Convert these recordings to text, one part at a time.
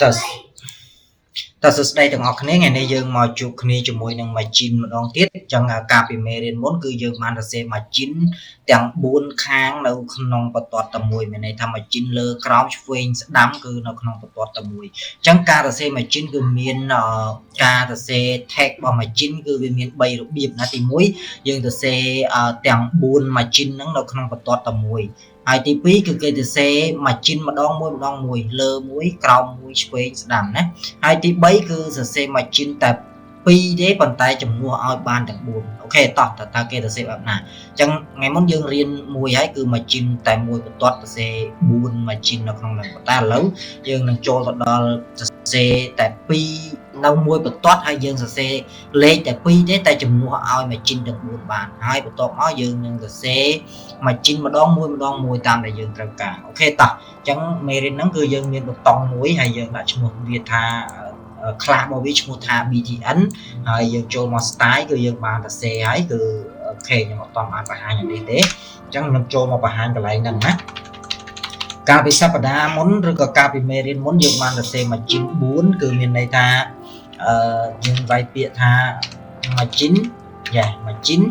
តើតើសួស្តីទាំងអស់គ្នាថ្ងៃនេះយើងមកជួបគ្នាជាមួយនឹង margin ម្ដងទៀតអញ្ចឹងការពីមេរៀនមុនគឺយើងបានសរសេរ margin ទាំង4ខាងនៅក្នុងបន្ទាត់តែមួយមានន័យថា margin លើក្រោមឆ្វេងស្ដាំគឺនៅក្នុងបន្ទាត់តែមួយអញ្ចឹងការសរសេរ margin គឺមានការសរសេរ tag របស់ margin គឺវាមាន3របៀបណាទី1យើងសរសេរទាំង4 margin ហ្នឹងនៅក្នុងបន្ទាត់តែមួយហើយទី2គឺគេសរសេរ margin ម្ដងមួយលើមួយក្រោមមួយឆ្វេងស្ដាំណាហើយទី3គឺសរសេរ margin តែ2ទេប៉ុន្តែចំនួនឲ្យបានទាំង4អូខេតោះតើគេសរសេរបែបណាអញ្ចឹងថ្ងៃមុនយើងរៀនមួយហើយគឺ margin តែមួយបន្ទាត់សរសេរ4 margin នៅក្នុងហ្នឹងប៉ុន្តែឥឡូវយើងនឹងចូលទៅដល់សរសេរតែ2នៅមួយបន្ទាត់ហើយយើងសរសេរលេខតែ2ទេតែចំនួនឲ្យ margin ទាំង4បានហើយបន្ទាប់មកយើងនឹងសរសេរ margin ម្ដងមួយតាមដែលយើងត្រូវការអូខេតោះអញ្ចឹងមេរៀនហ្នឹងគឺយើងមានប៊ូតុងមួយហើយយើងដាក់ឈ្មោះវាថាclass របស់វាឈ្មោះថា btn ហើយយើងចូលមក style គឺយើងបានសរសេរហើយគឺអូខេខ្ញុំអត់តបានបង្ហាញនេះទេអញ្ចឹងខ្ញុំចូលមកបង្ហាញកន្លែងហ្នឹងណាកាលពីសប្តាហ៍មុនឬក៏កាលពីមេរៀនមុនយើងបានសរសេរ margin 4គឺមានន័យថាយើងវាយពាក្យថា margin margin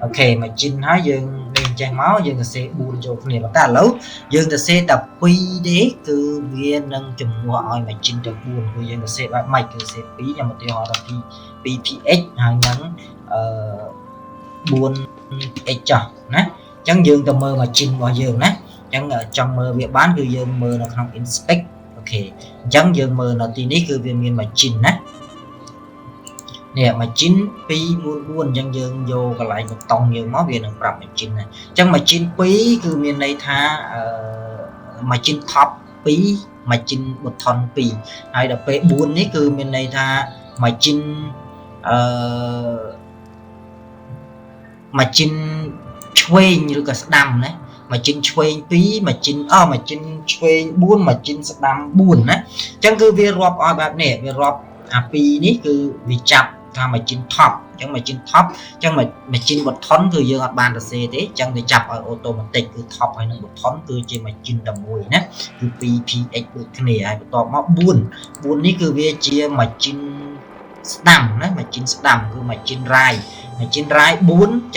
អូខេ margin ហើយយើងលេងចេះមកយើងសរសេរ4ចូលគ្នាប៉ុន្តែឥឡូវយើងសរសេរតែ2ទេគឺវានឹងជំនួសឲ្យ margin ទាំង4គឺយើងសរសេរបែបម៉េចគឺសរសេរ2ខ្ញុំឧទាហរណ៍ថា 2px ហើយនឹង4x ចុះណាអញ្ចឹងយើងទៅមើល margin របស់យើងណាអញ្ចឹងចង់មើលវាបានគឺយើងមើលនៅក្នុង inspect អូខេអញ្ចឹងយើងមើលនៅទីនេះគឺវាមាន margin ណានេះ margin 244អញ្ចឹងយើងយកកន្លែងប៊ូតុងយើងមកវានឹងប្រាប់ margin ណាអញ្ចឹង margin 2គឺមានន័យថាmargin top 2 margin bottom 2ហើយដល់ពេល4នេះគឺមានន័យថា margin margin ឆ្វេងឬក៏ស្ដាំណា margin ឆ្វេង2 margin ឆ្វេង4 margin ស្ដាំ4ណាអញ្ចឹងគឺវារាប់ឲ្យបែបនេះវារាប់អា2នេះគឺវាចាប់ថា margin top អញ្ចឹង margin top អញ្ចឹង margin bottom គឺយើងអត់បានសរសេរទេអញ្ចឹងវាចាប់ឲ្យ automatic គឺ top ហើយនឹង bottom គឺជា margin តែមួយណាគឺ 2px ដូចគ្នាហើយបន្ទាប់មក4នេះគឺវាជា margin ស្ដាំណា margin ស្ដាំគឺ margin right 4អញ្ចឹ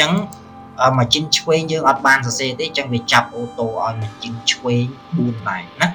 ងmargin ឆ្វេងយើងអត់បានសរសេរទេអញ្ចឹងវាចាប់អូតូឲ្យ margin ឆ្វេង4ដែរណា